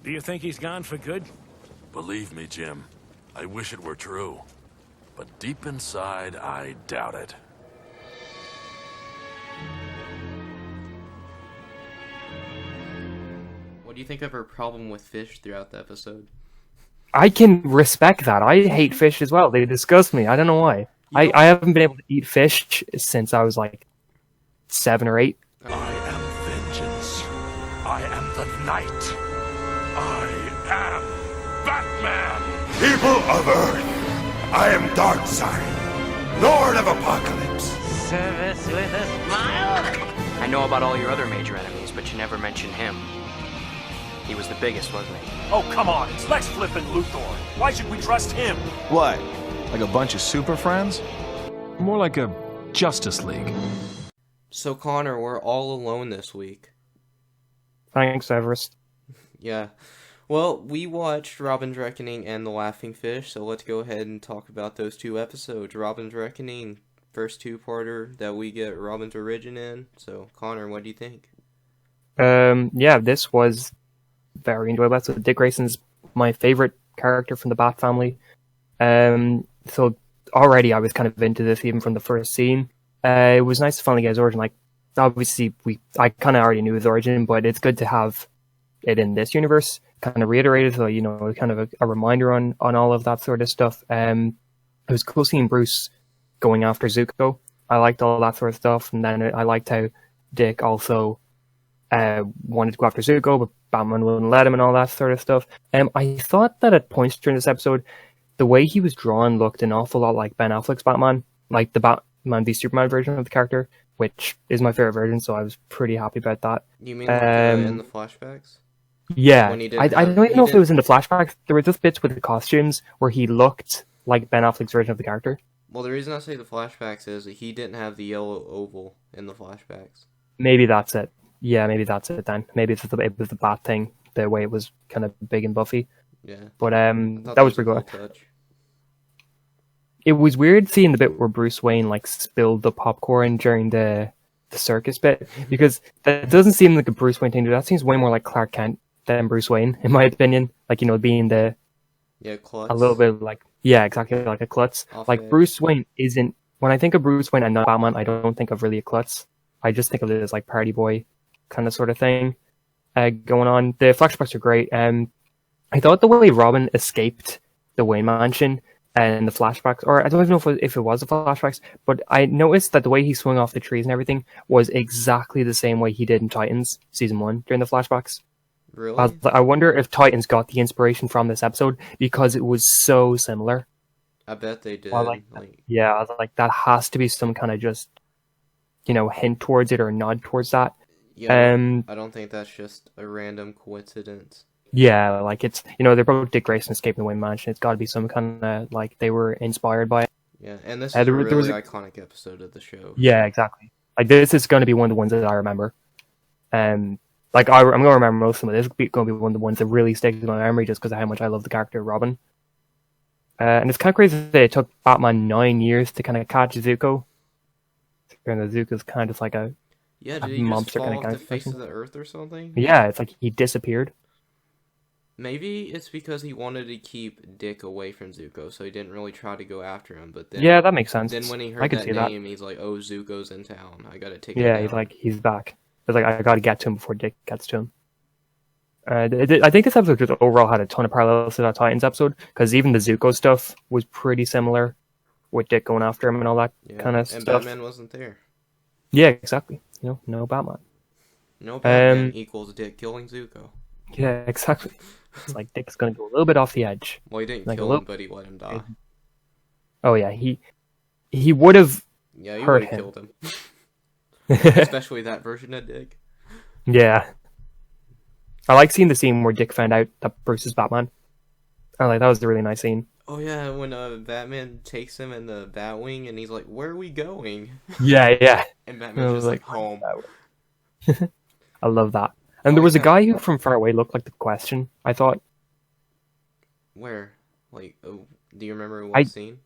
Do you think he's gone for good? Believe me, Jim, I wish it were true. But deep inside, I doubt it. What do you think of her problem with fish throughout the episode? I can respect that. I hate fish as well. They disgust me. I don't know why. I haven't been able to eat fish since I was like 7 or 8. I am vengeance. I am the night. I am Batman! People of Earth, I am Darkseid, Lord of Apocalypse. Service with a smile? I know about all your other major enemies, but you never mentioned him. He was the biggest, wasn't he? Oh, come on, it's Lex flippin' Luthor. Why should we trust him? What? Like a bunch of super friends? More like a Justice League. So Connor, we're all alone this week. Thanks, Everest. Yeah. Well, we watched Robin's Reckoning and The Laughing Fish, so let's go ahead and talk about those 2 episodes. Robin's Reckoning, first 2-parter that we get Robin's origin in. So, Connor, what do you think? Yeah, this was very enjoyable. So Dick Grayson's my favorite character from the Bat family. So already I was kind of into this even from the first scene. It was nice to finally get his origin. Like, obviously, I kind of already knew his origin, but it's good to have it in this universe, kind of reiterated, so, you know, kind of a reminder on all of that sort of stuff. It was cool seeing Bruce going after Zuko. I liked all that sort of stuff, and then I liked how Dick also wanted to go after Zuko, but Batman wouldn't let him and all that sort of stuff. I thought that at points during this episode, the way he was drawn looked an awful lot like Ben Affleck's Batman, like the Batman v Superman version of the character, which is my favorite version, so I was pretty happy about that. You mean like in the flashbacks? Yeah, I don't even know if it was in the flashbacks. There were just bits with the costumes where he looked like Ben Affleck's version of the character. Well, the reason I say the flashbacks is that he didn't have the yellow oval in the flashbacks. Maybe that's it. Yeah, maybe that's it then. Maybe it was the bat thing, the way it was kind of big and buffy. Yeah. But that was pretty good. Cool touch. It was weird seeing the bit where Bruce Wayne like spilled the popcorn during the circus bit, because that doesn't seem like a Bruce Wayne thing to do. That seems way more like Clark Kent than Bruce Wayne, in my opinion. Like, you know, being klutz. A little bit like, yeah, exactly, like a klutz. Like, Bruce Wayne isn't, when I think of Bruce Wayne and not Batman, I don't think of really a klutz. I just think of it as like party boy kind of sort of thing going on. The flashbacks are great. I thought the way Robin escaped the Wayne Mansion and the flashbacks, or I don't even know if it was the flashbacks, but I noticed that the way he swung off the trees and everything was exactly the same way he did in Titans Season 1 during the flashbacks. Really? I wonder if Titans got the inspiration from this episode, because it was so similar. I bet they did. I was like, that has to be some kind of just, you know, hint towards it or nod towards that. Yeah, I don't think that's just a random coincidence. Yeah, like, it's, you know, they're both Dick Grayson escaping the Wayne Mansion. It's got to be some kind of, like, they were inspired by it. Yeah, and this is a really iconic episode of the show. Yeah, exactly. Like, this is going to be one of the ones that I remember. Like, I'm going to remember most of them, but this is going to be one of the ones that really sticks in my memory just because of how much I love the character Robin. And it's kind of crazy that it took Batman 9 years to kind of catch Zuko. And Zuko's kind of just like a did he just fall off the face of the earth or something? Yeah, it's like he disappeared. Maybe it's because he wanted to keep Dick away from Zuko, so he didn't really try to go after him. But then, yeah, that makes sense. Then when he heard that name, he's like, "Oh, Zuko's in town. I gotta take him down." He's back. It's like, I gotta get to him before Dick gets to him. I think this episode just overall had a ton of parallels to that Titans episode, because even the Zuko stuff was pretty similar, with Dick going after him and all that kind of stuff. And Batman wasn't there. Yeah, exactly. You know, no Batman. No Batman equals Dick killing Zuko. Yeah, exactly. It's like Dick's gonna go a little bit off the edge. Well, he didn't kill him, but he let him die. Oh yeah, he would have. Yeah, he would have killed him. Especially that version of Dick. Yeah. I like seeing the scene where Dick found out that Bruce is Batman. That was a really nice scene. Oh yeah, when Batman takes him in the Batwing and he's like, "Where are we going?" Yeah. And Batman's just like, "Home." I love that. And there was a guy who from far away looked like the Question, I thought. Where? Like, do you remember what scene?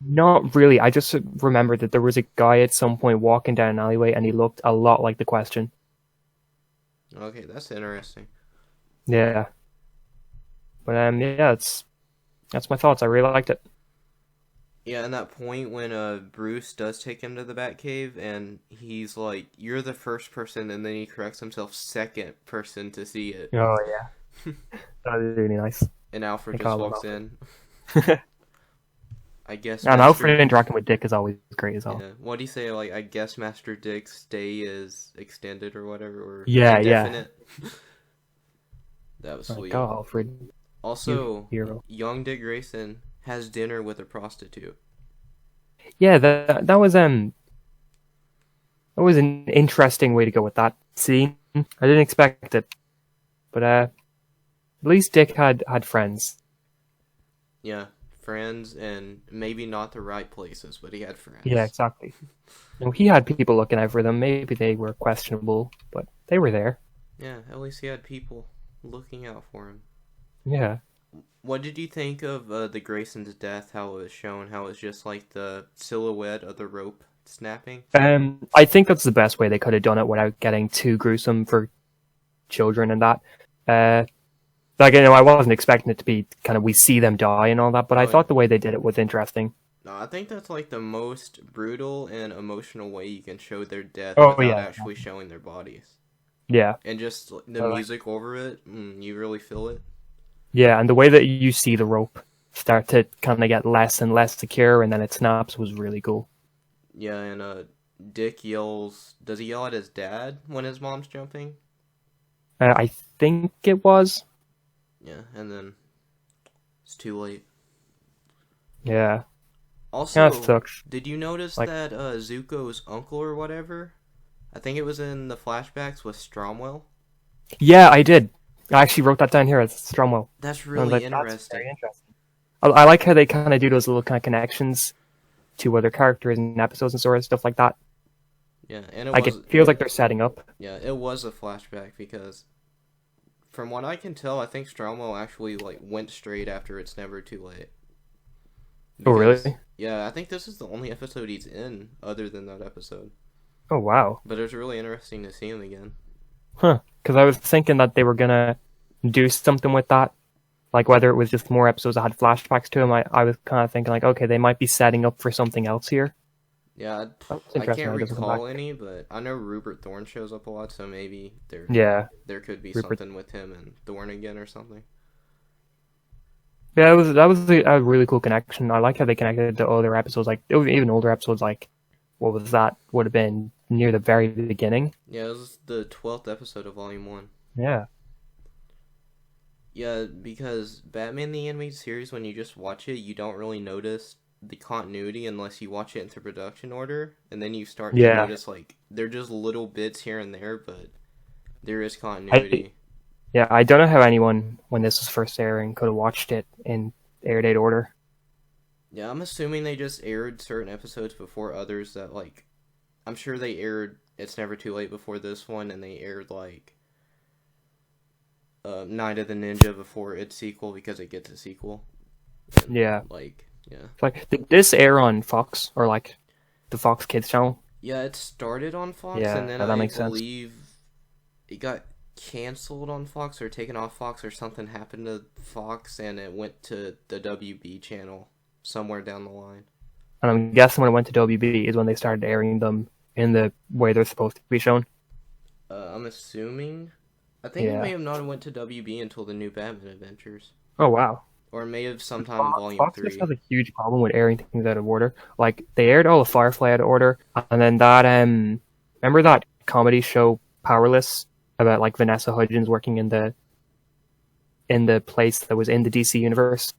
Not really. I just remember that there was a guy at some point walking down an alleyway and he looked a lot like the Question. Okay, that's interesting. Yeah. But yeah, that's my thoughts. I really liked it. Yeah, and that point when Bruce does take him to the Batcave, and he's like, "You're the first person," and then he corrects himself, second person to see it. Oh yeah, that was really nice. And Alfred They just call him walks in. I guess. And Alfred interacting with Dick is always great as well. Yeah. What do you say? Like, I guess Master Dick's stay is extended or whatever, or Yeah. indefinite. That was sweet. Oh, Alfred. Also, Hero. young Dick Grayson has dinner with a prostitute. Yeah, that was an interesting way to go with that scene. I didn't expect it, but at least Dick had friends. Yeah, friends, and maybe not the right places, but he had friends. Yeah, exactly. He had people looking out for them. Maybe they were questionable, but they were there. Yeah, at least he had people looking out for him. Yeah. What did you think of the Grayson's death, how it was shown, how it was just like the silhouette of the rope snapping? I think that's the best way they could have done it without getting too gruesome for children and that. I wasn't expecting it to be kind of we see them die and all that, but I thought the way they did it was interesting. No, I think that's like the most brutal and emotional way you can show their death without actually showing their bodies. Yeah. And just the music over it, you really feel it. Yeah, and the way that you see the rope start to kind of get less and less secure, and then it snaps was really cool. Yeah, and Dick yells. Does he yell at his dad when his mom's jumping? I think it was. Yeah, and then it's too late. Yeah. Also, that sucks. Did you notice that Zuko's uncle or whatever? I think it was in the flashbacks with Stromwell. Yeah, I did. I actually wrote that down here as Stromwell. That's really interesting. That's very interesting. I like how they kind of do those little kind of connections to other characters and episodes and sort of stuff like that. Yeah, and it feels like they're setting up. Yeah, it was a flashback because, from what I can tell, I think Stromwell actually went straight after It's Never Too Late. Oh, really? Yeah, I think this is the only episode he's in other than that episode. Oh, wow. But it was really interesting to see him again. Huh. Because I was thinking that they were going to do something with that. Like, whether it was just more episodes that had flashbacks to him, I was kind of thinking, okay, they might be setting up for something else here. Yeah, I can't recall any, but I know Rupert Thorne shows up a lot, so maybe there could be something with him and Thorne again or something. Yeah, that was a really cool connection. I like how they connected to other episodes, even older episodes, what was that? Would have been near the very beginning. Yeah, it was the 12th episode of Volume 1. Yeah. Yeah, because Batman the Animated Series, when you just watch it, you don't really notice the continuity unless you watch it into production order, and then you start to notice, they're just little bits here and there, but there is continuity. I don't know how anyone, when this was first airing, could have watched it in air date order. Yeah, I'm assuming they just aired certain episodes before others that, I'm sure they aired It's Never Too Late before this one, and they aired, Night of the Ninja before its sequel because it gets a sequel. And, yeah. Yeah. Did this air on Fox, or, the Fox Kids channel? Yeah, it started on Fox, yeah, and then that I makes believe it got canceled on Fox or taken off Fox or something happened to Fox, and it went to the WB channel somewhere down the line. And I'm guessing when it went to WB is when they started airing them in the way they're supposed to be shown. I'm assuming. I think it may have not went to WB until the new Batman Adventures. Oh, wow. Or it may have sometime in Volume Fox 3. just has a huge problem with airing things out of order. They aired all of Firefly out of order, and then that, remember that comedy show, Powerless, about, Vanessa Hudgens working in the place that was in the DC universe?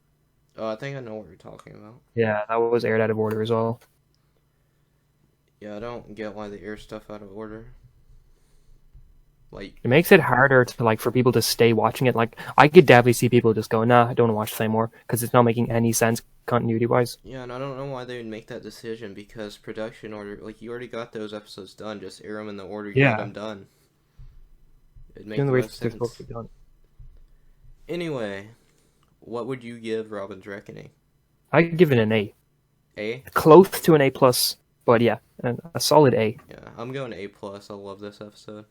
Oh, I think I know what you're talking about. Yeah, that was aired out of order as well. Yeah, I don't get why they air stuff out of order. It makes it harder to for people to stay watching it. I could definitely see people just go, nah, I don't want to watch this anymore because it's not making any sense continuity wise. Yeah, and I don't know why they would make that decision because production order, you already got those episodes done. Just air them in the order you got them done. It makes no sense. Anyway, what would you give Robin's Reckoning? I'd give it an A. A? Close to an A+, but yeah, a solid A. Yeah, I'm going A+. I love this episode.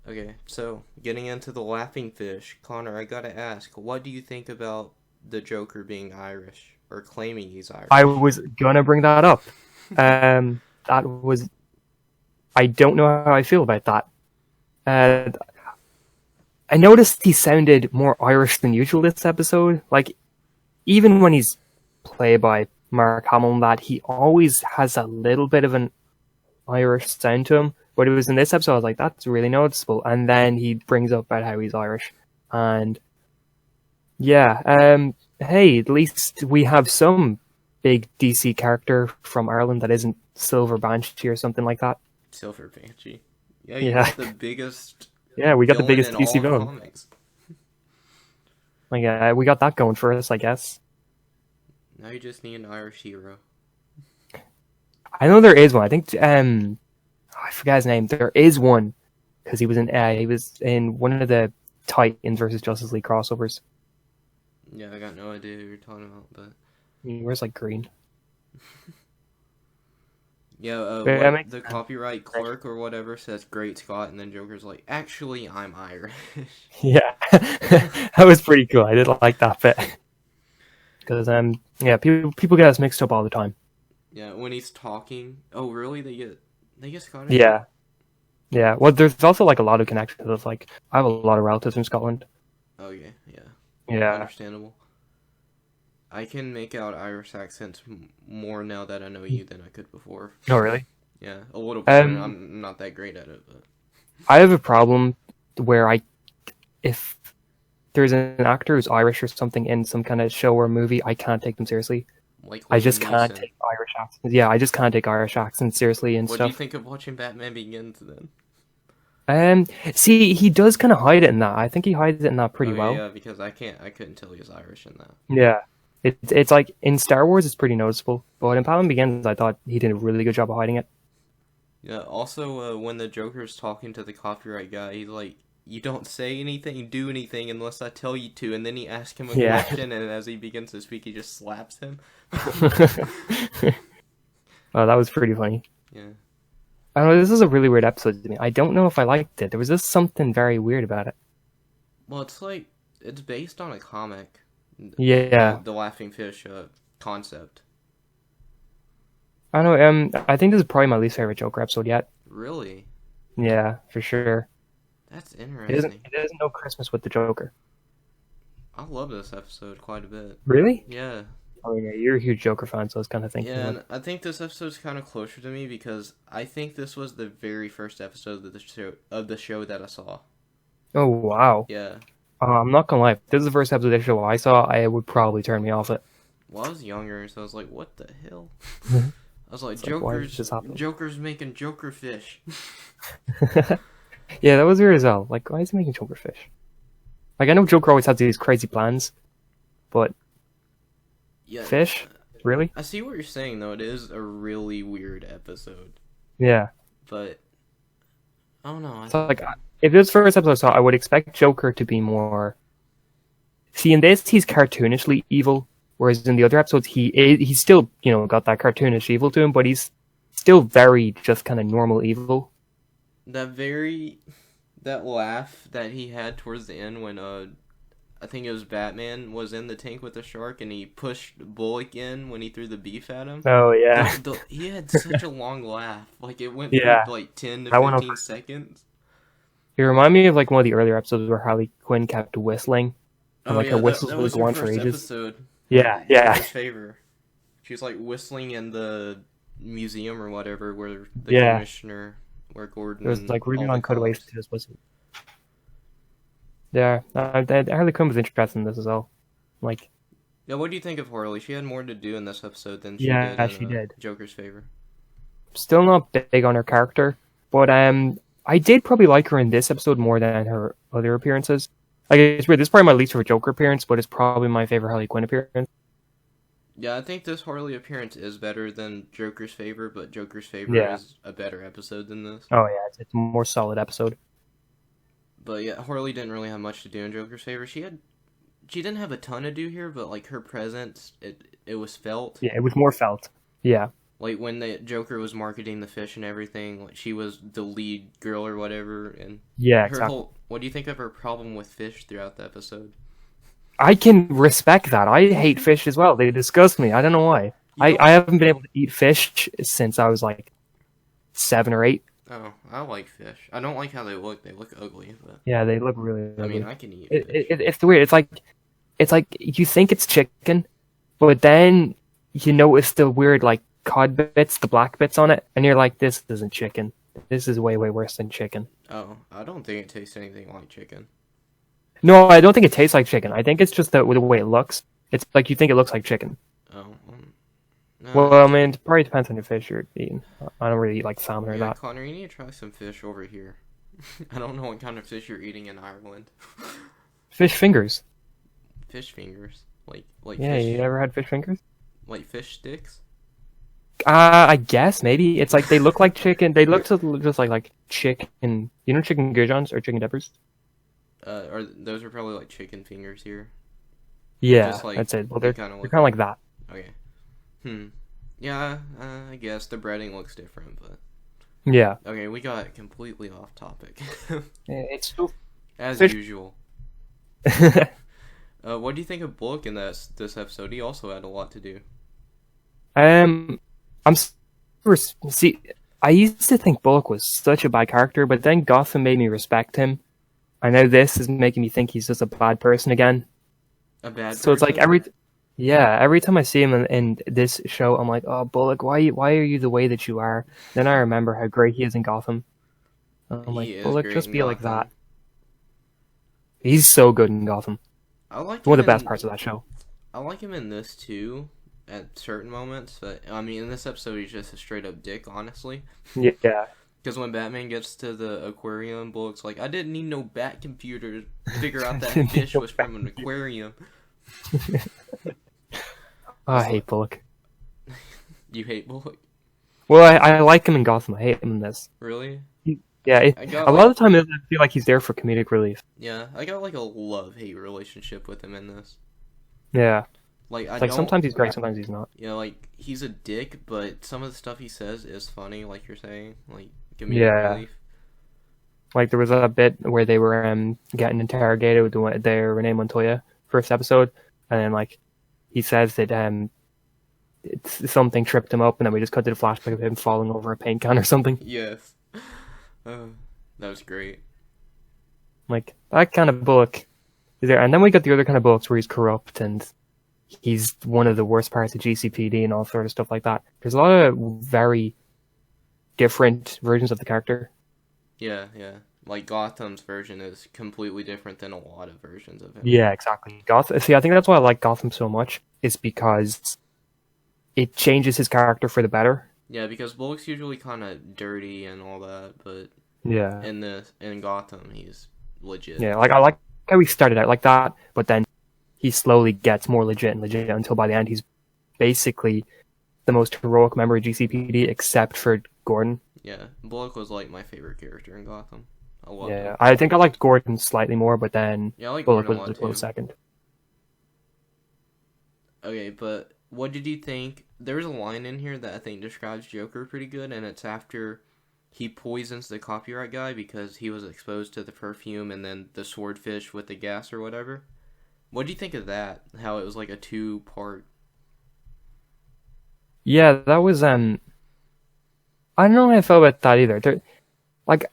Okay, so getting into the laughing fish, Connor, I gotta ask, what do you think about the Joker being Irish or claiming he's Irish? I was gonna bring that up. That was. I don't know how I feel about that. I noticed he sounded more Irish than usual this episode. Like, even when he's played by Mark Hamill, that he always has a little bit of an Irish sound to him. But it was in this episode, I was like, that's really noticeable. And then he brings up about how he's Irish. And yeah, hey, at least we have some big DC character from Ireland that isn't Silver Banshee or something like that. Silver Banshee. Yeah. You got the biggest. Yeah, we got the biggest in DC all villain. comics. Like, we got that going for us, I guess. Now you just need an Irish hero. I know there is one. I think I forgot his name. There is one because he was in one of the Titans versus Justice League crossovers. Yeah, I got no idea who you're talking about, but He wears like green. yeah, But, the copyright clerk or whatever says "Great Scott," and then Joker's like, "Actually, I'm Irish." Yeah, that was pretty cool. I did like that bit because yeah, people get us mixed up all the time. Yeah, when he's talking. Oh, really? They get Scottish? Yeah. Yeah, well, there's also like a lot of connections. It's like I have a lot of relatives in Scotland. Oh yeah, yeah. Yeah, Understandable. I can make out Irish accents more now that I know you than I could before. oh really? Yeah, a little bit. I'm not that great at it, but I have a problem where if there's an actor who's Irish or something in some kind of show or movie, I can't take them seriously. like I just Liam can't Neeson. take Irish accents. Yeah, I just can't take Irish accents seriously and What do you stuff. think of watching Batman Begins then? See, he does kind of hide it in that. I think he hides it in that pretty Oh, well. Yeah, because I couldn't tell he was Irish in that. Yeah. It's like in Star Wars, it's pretty noticeable, but in Batman Begins, I thought he did a really good job of hiding it. Yeah. Also, when the Joker's talking to the copyright guy, he's like, "You don't say anything, do anything unless I tell you to." And then he asks him a Yeah. question, and as he begins to speak, he just slaps him. Well, that was pretty funny. Yeah. I don't know, this is a really weird episode to me. I don't know if I liked it. There was just something very weird about it. Well, it's based on a comic. Yeah. The Laughing Fish concept. I don't know, I think this is probably my least favorite Joker episode yet. Really? Yeah, for sure. That's It interesting. isn't no Christmas with the Joker. I love this episode quite a bit. Really? Yeah. Oh yeah, you're a huge Joker fan, so I was kind of thinking. Yeah, and I think this episode's kind of closer to me because I think this was the very first episode of the show that I saw. Oh wow. Yeah. I'm not gonna lie. If this is the first episode of the show I saw, it would probably turn me off it. Well, I was younger, so I was like, "What the hell?" Mhm. I was like, It's like, why did this happen? Joker's making Joker fish." Yeah, that was weird as well. Like, why is he making Joker fish? Like, I know Joker always has these crazy plans, but Yeah. fish? Really? I see what you're saying, though. It is a really weird episode, Yeah. but I don't know. So, like, if this first episode I saw, I would expect Joker to be more. See, in this, he's cartoonishly evil, whereas in the other episodes, he's still, got that cartoonish evil to him, but he's still very just kind of normal evil. That laugh that he had towards the end when I think it was Batman was in the tank with the shark and he pushed Bullock in when he threw the beef at him. Oh yeah. He had such a long laugh. Like it went Yeah. for like 10 to That went 15 seconds. It reminded me of like one of the earlier episodes where Harley Quinn kept whistling. And, like, her whistles that would was go her on for first ages. episode. Yeah, yeah. His favor. She was like whistling in the museum or whatever where the Yeah. commissioner, where Gordon. It was like really all long the cutaways cops. to his whistle. Yeah, Harley Quinn was interested in this as well. Like, Yeah, what do you think of Harley? She had more to do in this episode than she Yeah, did in she did. Joker's favor. still not big on her character, but I did probably like her in this episode more than her other appearances. Like, it's weird. This is probably my least favorite Joker appearance, but it's probably my favorite Harley Quinn appearance. Yeah, I think this Harley appearance is better than Joker's favor, but Joker's favor Yeah. is a better episode than this. Oh yeah, it's a more solid episode. But yeah, Harley didn't really have much to do in Joker's favor. She didn't have a ton to do here, but like her presence, it was felt. Yeah, it was more felt. Yeah. Like, when the Joker was marketing the fish and everything, like, she was the lead girl or whatever, and Yeah, her exactly. what do you think of her problem with fish throughout the episode? I can respect that. I hate fish as well. They disgust me. I don't know why. I haven't been able to eat fish since I was like 7 or 8. Oh, I like fish. I don't like how they look. They look ugly, but Yeah, they look really ugly. I mean, I can eat fish. It's weird. It's like you think it's chicken, but then you notice the weird like cod bits, the black bits on it, and you're like, this isn't chicken. This is way worse than chicken. Oh, I don't think it tastes anything like chicken. No, I don't think it tastes like chicken. I think it's just the way it looks. It's like you think it looks like chicken. Oh, no. Well, I mean, it probably depends on your fish you're eating. I don't really eat like salmon or Yeah, that. Connor, you need to try some fish over here. I don't know what kind of fish you're eating in Ireland. Fish fingers. Fish fingers, like Yeah, fish, you ever had fish fingers? like fish sticks. I guess maybe it's like they look like chicken. They look just like chicken. You know, chicken goujons or chicken dippers. Or those are probably like chicken fingers here. Yeah, Just like- that's it. Well, they they're kinda kind look of like that. Okay. Yeah, I guess the breading looks different, but Yeah. okay, we got completely off topic, It's still as Fish- usual. What do you think of Bullock in this episode? He also had a lot to do. see. I used to think Bullock was such a bad character, but then Gotham made me respect him. I know this is making me think he's just a bad person again. A bad. So it's like person? every time I see him in this show, I'm like, oh Bullock, why are you the way that you are? Then I remember how great he is in Gotham. I'm He like, is Bullock, great just in be like Gotham. that. He's so good in Gotham. I like One of him the best in- parts of that show. I like him in this too, at certain moments. But I mean, in this episode, he's just a straight up dick, honestly. Yeah. Because when Batman gets to the aquarium, Bullock's like, I didn't need no bat computer to figure out that Didn't need fish no was from an aquarium. Oh, I hate Bullock. You hate Bullock? Well, I like him in Gotham. I hate him in this. Really? Yeah, I got a lot of the time I feel like he's there for comedic relief. Yeah, I got like a love-hate relationship with him in this. Yeah, Like, I it's like don't... sometimes he's great, sometimes he's not. Yeah, like, he's a dick, but some of the stuff he says is funny, like you're saying. Like, comedic Yeah. relief. Like there was a bit where they were getting interrogated with their Renee Montoya first episode, and then like he says that something tripped him up, and then we just cut to the flashback of him falling over a paint can or something. Yes. That was great. Like that kind of Bullock is there, and then we got the other kind of Bullocks where he's corrupt and he's one of the worst parts of GCPD and all sort of stuff like that. There's a lot of very different versions of the character. Yeah. Like, Gotham's version is completely different than a lot of versions of him. Yeah, exactly. Gotham. See, I think that's why I like Gotham so much, is because it changes his character for the better. Yeah, because Bullock's usually kind of dirty and all that, but Yeah. in Gotham, he's legit. Yeah, like I like how he started out like that, but then he slowly gets more legit until by the end he's basically the most heroic member of GCPD except for Gordon. Yeah, Bullock was like my favorite character in Gotham. I loved Yeah, him. I think I liked Gordon slightly more, but then Yeah, I like Bullock Gordon was a a lot close too. second. Okay, but what did you think? There's a line in here that I think describes Joker pretty good, and it's after he poisons the copyright guy because he was exposed to the perfume and then the swordfish with the gas or whatever. What do you think of that? How it was like a 2-part. Yeah, that was I don't know how I felt about that either. Like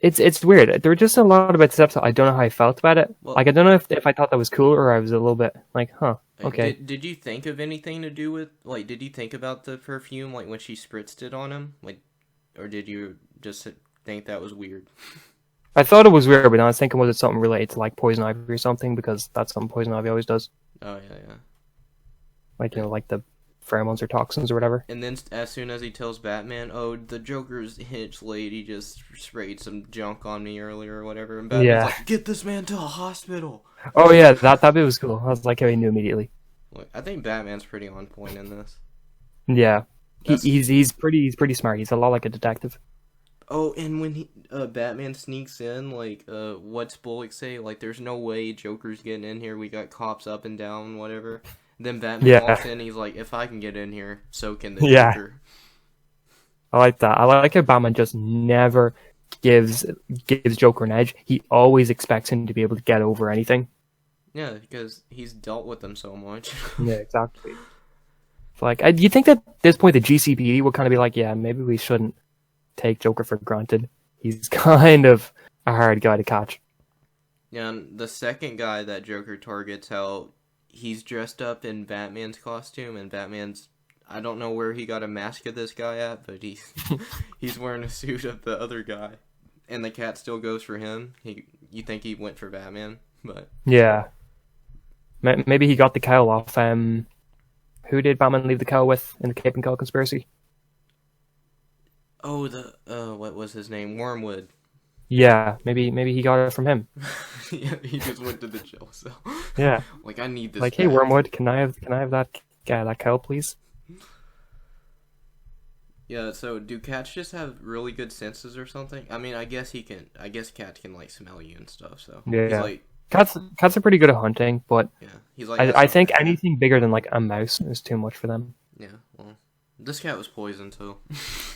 it's weird. There were just a lot about this episode. I don't know how I felt about it. Well- Like I don't know if I thought that was cool or I was a little bit like, huh, okay. Did you think of anything to do with, like, did you think about the perfume, like, when she spritzed it on him? Like, or did you just think that was weird? I thought it was weird, but then I was thinking, was it something related to like poison ivy or something? Because that's something poison ivy always does. Oh, yeah. Like, you know, like the pheromones or toxins or whatever. And then as soon as he tells Batman, oh, the Joker's hitch lady just sprayed some junk on me earlier or whatever, and Batman's Yeah. like, get this man to a hospital. Oh yeah, that bit was cool. I was like how he knew immediately. Look, I think Batman's pretty on point in this. Yeah, That's- he's pretty smart. He's a lot like a detective. Oh, and when Batman sneaks in, like, what's Bullock say? Like, there's no way Joker's getting in here. We got cops up and down, whatever. Then Batman Yeah. walks in, he's like, if I can get in here, so can the Yeah. Joker. I like that. I like how Batman just never gives Joker an edge. He always expects him to be able to get over anything. Yeah, because he's dealt with them so much. Yeah, exactly. It's like, do you think that at this point the GCPD would kind of be like, yeah, maybe we shouldn't take Joker for granted. He's kind of a hard guy to catch. Yeah, and the second guy that Joker targets, how he's dressed up in Batman's costume, and Batman's, I don't know where he got a mask of this guy at, but he's wearing a suit of the other guy, and the cat still goes for him. You think he went for Batman, but Yeah. Maybe he got the cowl off. Who did Batman leave the cowl with in the Cape and Cowl conspiracy? oh, what was his name? Wormwood. Yeah, maybe he got it from him. Yeah, he just went to the jail cell. Yeah. Like, I need this. Like, hey back. Wormwood, can I have that cowl, please? Yeah, so do cats just have really good senses or something? I mean, I guess cats can like smell you and stuff. So Yeah. he's like, Cats are pretty good at hunting, but yeah, he's like. I think anything bigger than like a mouse is too much for them. Yeah, well, this cat was poisoned too.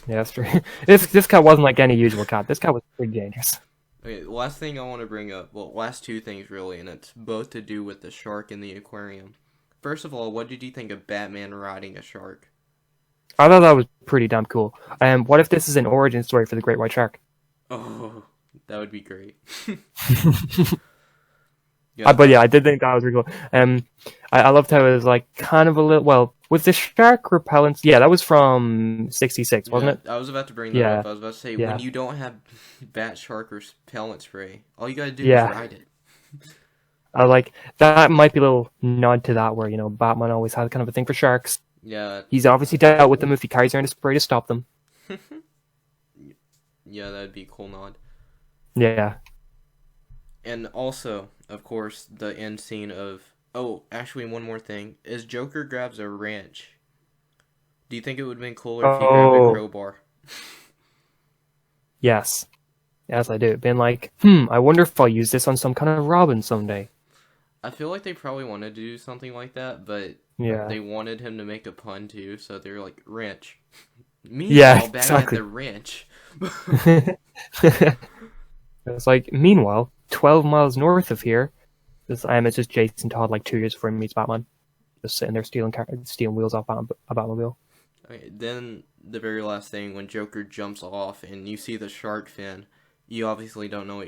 Yeah, that's true. This cat wasn't like any usual cat. This cat was pretty dangerous. Okay, last thing I want to bring up. Well, last two things really, and it's both to do with the shark in the aquarium. First of all, what did you think of Batman riding a shark? I thought that was pretty damn cool. What if this is an origin story for the Great White Shark? Oh, that would be great. But yeah, I did think that was really cool. I loved how it was like kind of a little. Well, was the shark repellent? Yeah, that was from '66, wasn't it? I was about to bring that Yeah. up. I was about to say, Yeah. when you don't have bat shark repellent spray, all you gotta do Yeah. is ride it. I like that might be a little nod to that, where Batman always had kind of a thing for sharks. Yeah, He's obviously dealt with them if he carries around a spray to stop them. yeah, that'd be a cool nod. Yeah. And also, of course, the end scene of... Oh, actually, one more thing. As Joker grabs a wrench, do you think it would have been cooler if he grabbed a crowbar? Yes. Yes, I do. Been like, I wonder if I'll use this on some kind of Robin someday. I feel like they probably wanted to do something like that, but Yeah. they wanted him to make a pun too, so they were like, wrench. Yeah, Meanwhile, Batman exactly. had the wrench. It's like, meanwhile, 12 miles north of here, it's just Jason Todd like 2 years before he meets Batman. Just sitting there stealing wheels off a Batmobile. Okay, then the very last thing, when Joker jumps off and you see the shark fin, you obviously don't know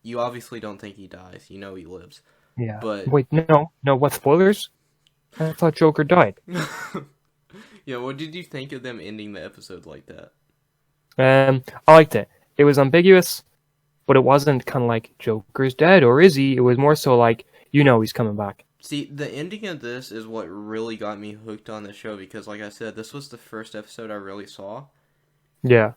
you obviously don't think he dies. You know he lives. Yeah. But Wait, no, what, spoilers? I thought Joker died. yeah, what did you think of them ending the episode like that? I liked it. It was ambiguous, but it wasn't kind of like Joker's dead, or is he? It was more so like, he's coming back. See, the ending of this is what really got me hooked on the show because, like I said, this was the first episode I really saw. Yeah.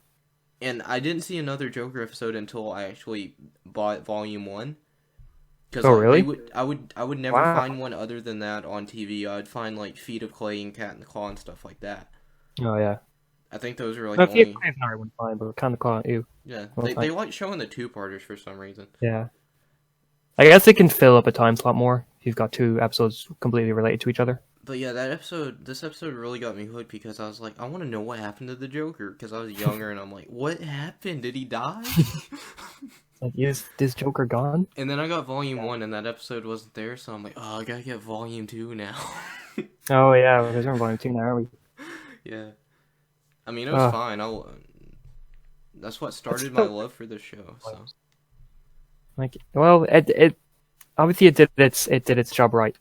And I didn't see another Joker episode until I actually bought Volume 1. Cause, Oh, really? I would never Wow. find one other than that on TV. I'd find, like, Feet of Clay and Cat in the Claw and stuff like that. Oh, yeah. I think those were, like, No, only... Fear Craven I wouldn't find, but kind of caught you. Yeah, Well, they like showing the two-parters for some reason. Yeah. I guess they can fill up a time slot more if you've got 2 episodes completely related to each other. But yeah, this episode really got me hooked because I was like, I want to know what happened to the Joker because I was younger and I'm like, what happened? Did he die? Like, is this Joker gone? And then I got Volume 1 and that episode wasn't there, so I'm like, oh, I gotta get Volume 2 now. Oh, yeah, we're on Volume 2 now, aren't we? Yeah. I mean, it was fine. That's what started my love for the show, so. Like, well, it obviously it did its job right.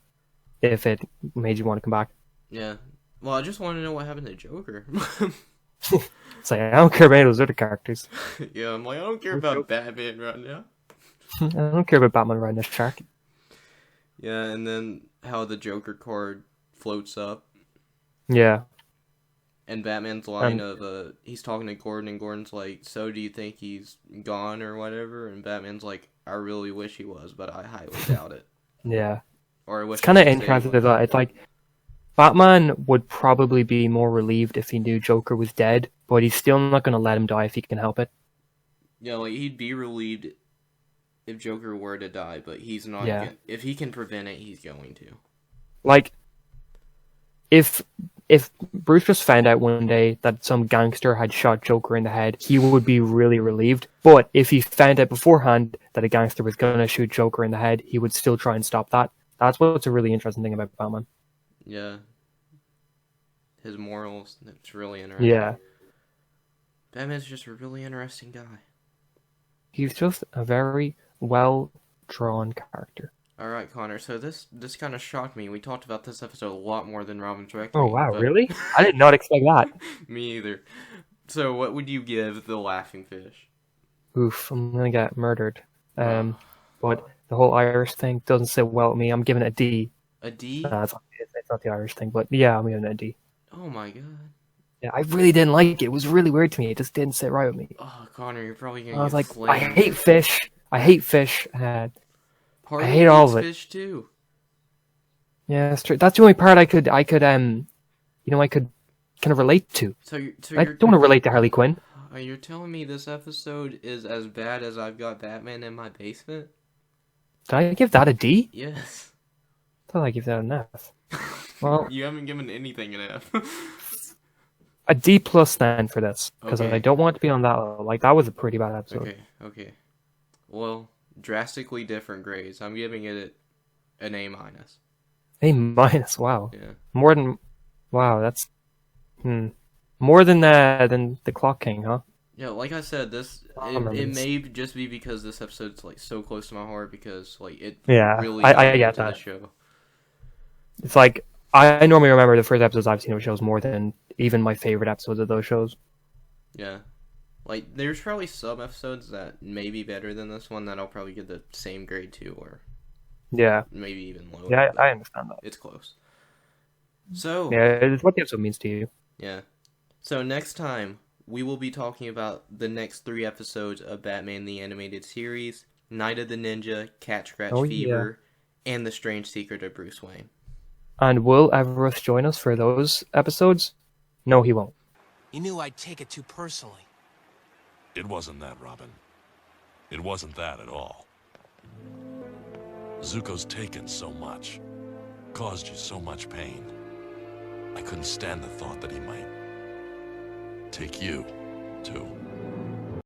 If it made you want to come back. Yeah. Well, I just want to know what happened to Joker. It's like, I don't care about any of those other characters. Yeah, I'm like, I don't care about Batman right now. I don't care about Batman riding a shark. Yeah, and then how the Joker card floats up. Yeah. And Batman's line he's talking to Gordon, and Gordon's like, so do you think he's gone or whatever? And Batman's like, I really wish he was, but I highly doubt it. Yeah. Or I wish It's kind of he stayed interesting away. that it's like, Batman would probably be more relieved if he knew Joker was dead, but he's still not going to let him die if he can help it. Yeah, like, he'd be relieved if Joker were to die, but he's not. Yeah. If he can prevent it, he's going to. Like, if Bruce just found out one day that some gangster had shot Joker in the head, he would be really relieved. But if he found out beforehand that a gangster was going to shoot Joker in the head, he would still try and stop that. That's what's a really interesting thing about Batman. Yeah. His morals, it's really interesting. Yeah. Batman's just a really interesting guy. He's just a very well-drawn character. Alright, Connor, so this kind of shocked me. We talked about this episode a lot more than Robin's Reckoning. Oh, wow, but... really? I did not expect that. Me either. So, what would you give the Laughing Fish? Oof, I'm gonna get murdered. But the whole Irish thing doesn't sit well with me. I'm giving it a D. A D? It's not the Irish thing, but yeah, I'm giving it a D. Oh my god. Yeah, I really didn't like it. It was really weird to me. It just didn't sit right with me. Oh, Connor, you're probably gonna I was get like, flamed. I hate fish. I hate fish. Harley I hate all hates of it. fish too. Yeah, that's true. That's the only part I could kind of relate to. So I don't want to relate to Harley Quinn. You're telling me this episode is as bad as I've got Batman in my basement? Did I give that a D? Yes. I thought I gave that an F. Well, You haven't given anything an F. a D plus then for this, because Okay. I don't want to be on that level. Like, that was a pretty bad episode. Okay. Well, drastically different grades. I'm giving it an A minus. A minus, wow. Yeah. More than, wow, that's, more than the Clock King, huh? Yeah, like I said, it may just be because this episode's like so close to my heart because like it really I get to that. the show. It's like, I normally remember the first episodes I've seen of shows more than even my favorite episodes of those shows. Yeah. Like, there's probably some episodes that may be better than this one that I'll probably give the same grade to, or Yeah. maybe even lower. Yeah, but I understand that. It's close. So, Yeah, it's what the episode means to you. yeah. So next time, we will be talking about the next 3 episodes of Batman the Animated Series, Night of the Ninja, Cat Scratch Fever, and The Strange Secret of Bruce Wayne. And will Everest join us for those episodes? No, he won't. You knew I'd take it too personally. It wasn't that, Robin. It wasn't that at all. Zuko's taken so much, caused you so much pain. I couldn't stand the thought that he might take you, too.